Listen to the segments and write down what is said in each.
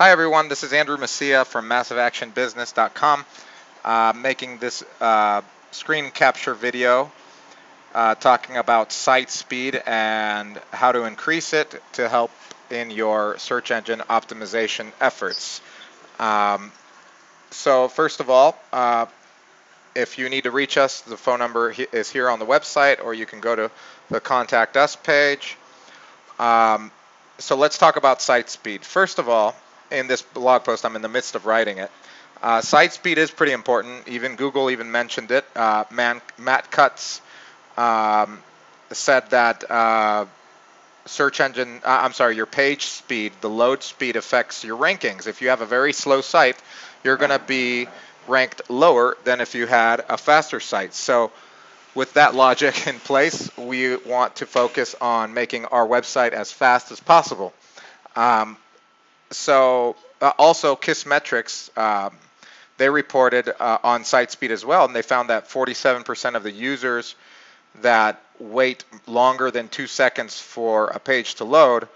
Hi everyone, this is Andrew Macia from MassiveActionBusiness.com, making this screen capture video talking about site speed and how to increase it to help in your search engine optimization efforts. So first of all, if you need to reach us, the phone number is here on the website, or you can go to the Contact Us page. So let's talk about site speed. First of all, in this blog post, I'm in the midst of writing it. Site speed is pretty important. Even Google even mentioned it. Matt Cutts said that your page speed, the load speed affects your rankings. If you have a very slow site, you're going to be ranked lower than if you had a faster site. So with that logic in place, we want to focus on making our website as fast as possible. Also Kissmetrics, they reported on site speed as well, and they found that 47% of the users that wait longer than 2 seconds for a page to load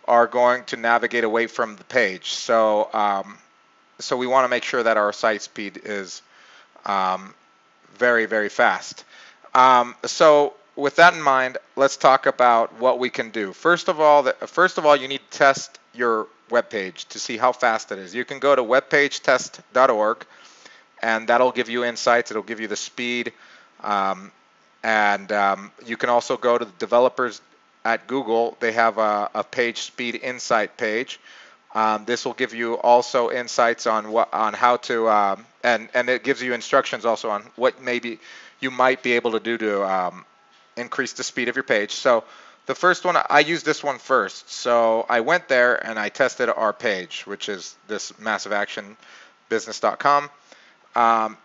are going to navigate away from the page. So we want to make sure that our site speed is very, very fast. So with that in mind, let's talk about what we can do. First of all, you need to test your web page to see how fast it is. You can go to webpagetest.org, and that'll give you insights. It'll give you the speed, and you can also go to the developers at Google. They have a page speed insight page. This will give you also insights on how to and it gives you instructions also on what maybe you might be able to do to increase the speed of your page. So the first one, I used this one first. So I went there and I tested our page, which is this MassiveActionBusiness.com,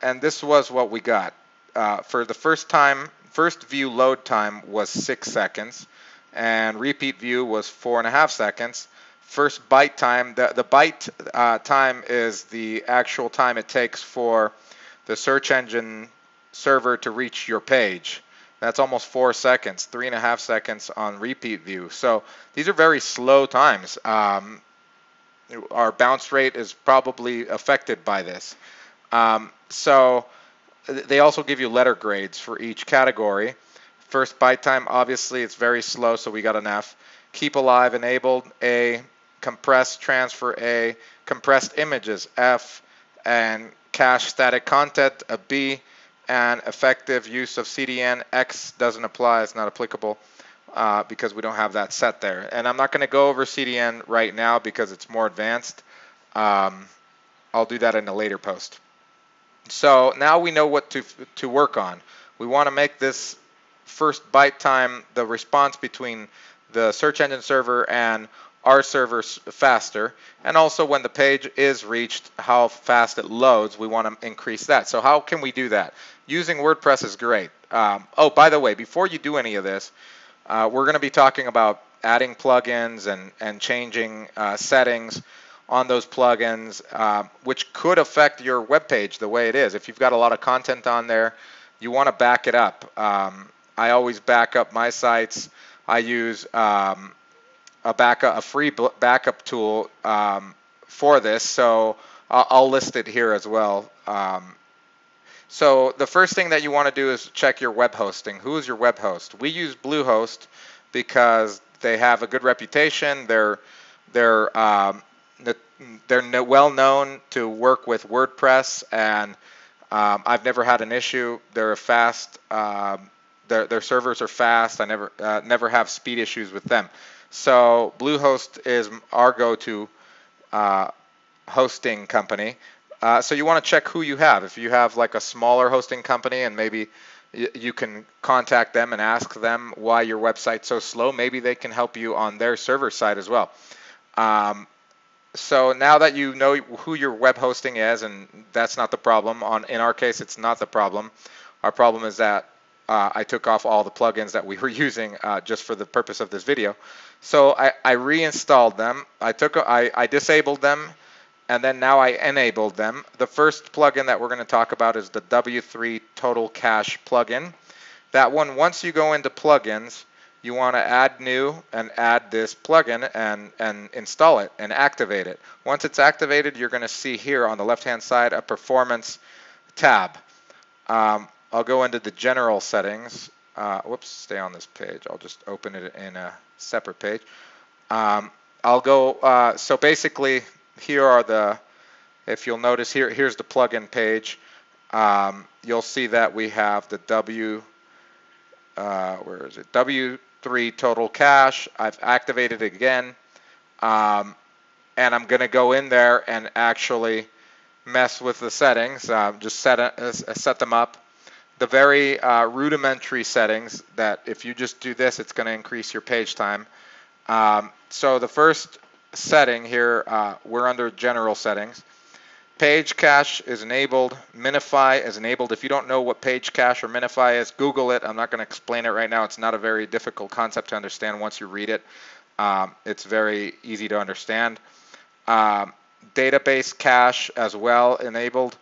and this was what we got. For the first view load time was 6 seconds, and repeat view was 4.5 seconds. First byte time, the byte time is the actual time it takes for the search engine server to reach your page. That's almost 4 seconds, 3.5 seconds on repeat view. So these are very slow times. Our bounce rate is probably affected by this. So they also give you letter grades for each category. First byte time, obviously, it's very slow, so we got an F. Keep alive enabled, A. Compressed transfer, A. Compressed images, F. And cache static content, a B. And effective use of CDN, X doesn't apply, it's not applicable because we don't have that set there. And I'm not going to go over CDN right now because it's more advanced. I'll do that in a later post. So now we know what to work on. We want to make this first byte time, the response between the search engine server and our servers faster, and also when the page is reached, how fast it loads, we want to increase that. So how can we do that? Using WordPress is great. Oh, by the way, before you do any of this, we're going to be talking about adding plugins and changing settings on those plugins, which could affect your web page the way it is. If you've got a lot of content on there, you want to back it up. I always back up my sites. I use a free backup tool for this, so I'll list it here as well. So the first thing that you want to do is check your web hosting. Who is your web host? We use Bluehost because they have a good reputation. They're well known to work with WordPress, and I've never had an issue. They're fast. Their servers are fast. I never have speed issues with them. So Bluehost is our go-to hosting company. So you want to check who you have. If you have like a smaller hosting company, and maybe you can contact them and ask them why your website's so slow. Maybe they can help you on their server side as well. So now that you know who your web hosting is, and that's not the problem. In our case, it's not the problem. Our problem is that I took off all the plugins that we were using just for the purpose of this video. So I reinstalled them. I disabled them, and then now I enabled them. The first plugin that we're going to talk about is the W3 Total Cache plugin. That one, once you go into plugins, you want to add new and add this plugin and install it and activate it. Once it's activated, you're going to see here on the left-hand side a performance tab. I'll go into the general settings. Whoops, stay on this page. I'll just open it in a separate page. I'll go, so basically here are the, if you'll notice here's the plugin page. You'll see that we have the where is it? W3 total cache. I've activated it again. And I'm going to go in there and actually mess with the settings, just set them up. The very rudimentary settings that if you just do this, it's going to increase your page time. So the first setting here, we're under general settings. Page cache is enabled. Minify is enabled. If you don't know what page cache or minify is, Google it. I'm not going to explain it right now. It's not a very difficult concept to understand once you read it. It's very easy to understand. Database cache as well enabled.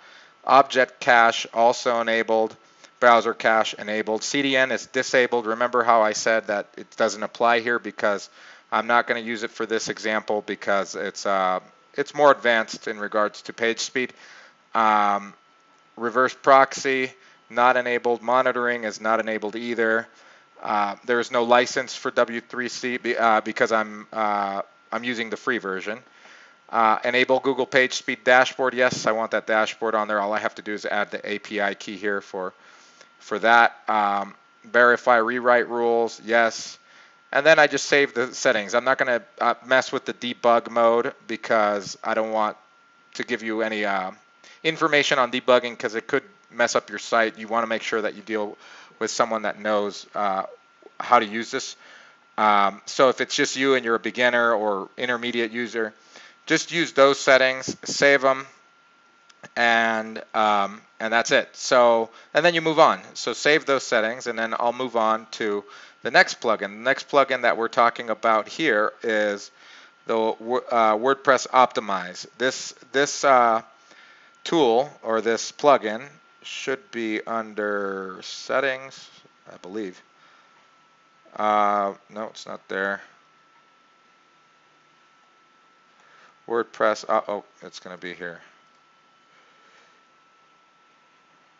Object cache also enabled. Browser cache enabled. CDN is disabled. Remember how I said that it doesn't apply here because I'm not going to use it for this example because it's more advanced in regards to page speed. Reverse proxy not enabled. Monitoring is not enabled either. There is no license for W3C because I'm using the free version. Enable Google Page Speed Dashboard. Yes, I want that dashboard on there. All I have to do is add the API key here for that. Verify rewrite rules. Yes. And then I just save the settings. I'm not going to mess with the debug mode because I don't want to give you any information on debugging because it could mess up your site. You want to make sure that you deal with someone that knows how to use this. So if it's just you and you're a beginner or intermediate user, just use those settings, save them, and that's it. So, and then you move on. So save those settings, and then I'll move on to the next plugin. The next plugin that we're talking about here is the WordPress Optimize. This tool or this plugin should be under settings, I believe. No, it's not there. WordPress, oh, it's going to be here.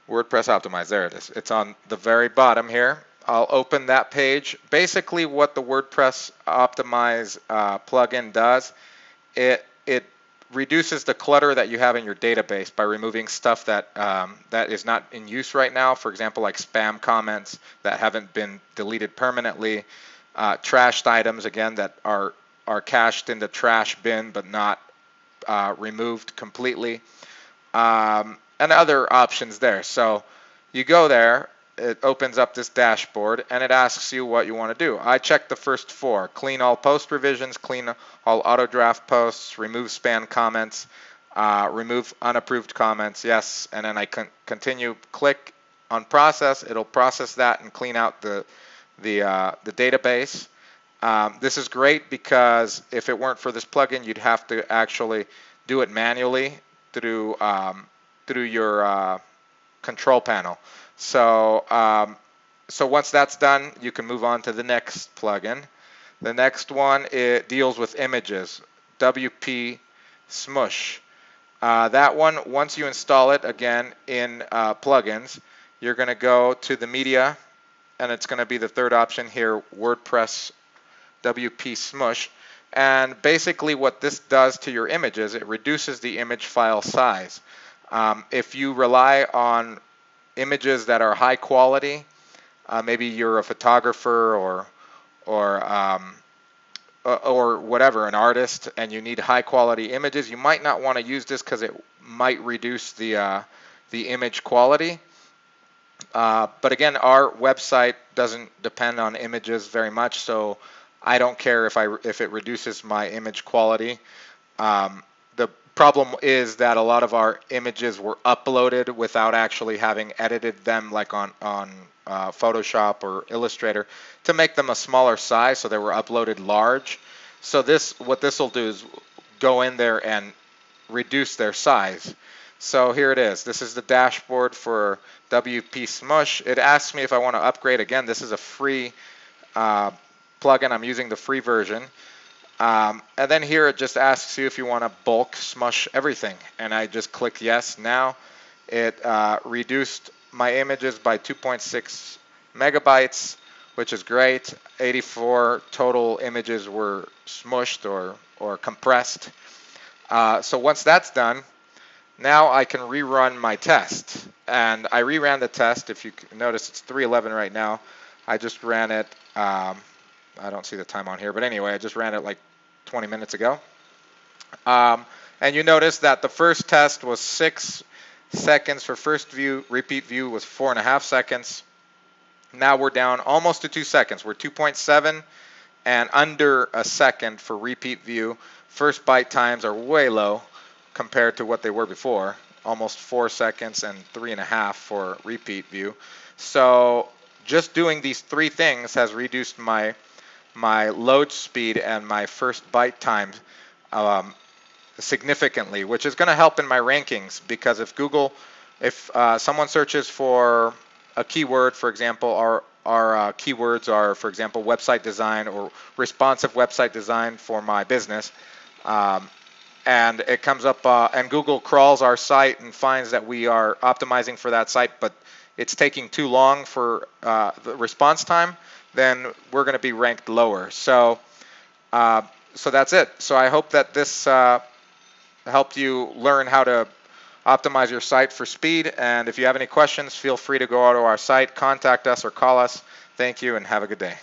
WordPress Optimize, there it is. It's on the very bottom here. I'll open that page. Basically what the WordPress Optimize plugin does, it reduces the clutter that you have in your database by removing stuff that that is not in use right now. For example, like spam comments that haven't been deleted permanently, trashed items, again, that are cached in the trash bin but not removed completely, and other options there. So you go there, it opens up this dashboard, and it asks you what you want to do. I checked the first four: clean all post revisions, clean all auto draft posts, remove spam comments, remove unapproved comments, yes, and then I continue, click on process. It'll process that and clean out the database. This is great because if it weren't for this plugin, you'd have to actually do it manually through your control panel. So once that's done, you can move on to the next plugin. The next one, it deals with images, WP Smush. That one, once you install it, again, in plugins, you're going to go to the media, and it's going to be the third option here, WordPress WP Smush. And basically what this does to your images, it reduces the image file size. If you rely on images that are high quality, maybe you're a photographer or whatever, an artist, and you need high quality images, you might not want to use this because it might reduce the image quality. But again, our website doesn't depend on images very much, so I don't care if it reduces my image quality. The problem is that a lot of our images were uploaded without actually having edited them, like on Photoshop or Illustrator, to make them a smaller size, so they were uploaded large. So what this will do is go in there and reduce their size. So here it is. This is the dashboard for WP Smush. It asks me if I want to upgrade. Again, this is a free plugin. I'm using the free version. And then here it just asks you if you want to bulk smush everything. And I just click yes. Now it reduced my images by 2.6 megabytes, which is great. 84 total images were smushed or compressed. So once that's done, now I can rerun my test. And I reran the test. If you notice, it's 3:11 right now. I just ran it. I don't see the time on here, but anyway, I just ran it like 20 minutes ago. And you notice that the first test was 6 seconds for first view. Repeat view was 4.5 seconds. Now we're down almost to 2 seconds. We're 2.7 and under a second for repeat view. First byte times are way low compared to what they were before. Almost 4 seconds and 3.5 for repeat view. So just doing these 3 things has reduced my load speed and my first byte time significantly, which is going to help in my rankings, because if someone searches for a keyword, for example, our keywords are, for example, website design or responsive website design for my business, and it comes up and Google crawls our site and finds that we are optimizing for that site, but it's taking too long for the response time, then we're going to be ranked lower. So that's it. So I hope that this helped you learn how to optimize your site for speed. And if you have any questions, feel free to go out to our site, contact us, or call us. Thank you, and have a good day.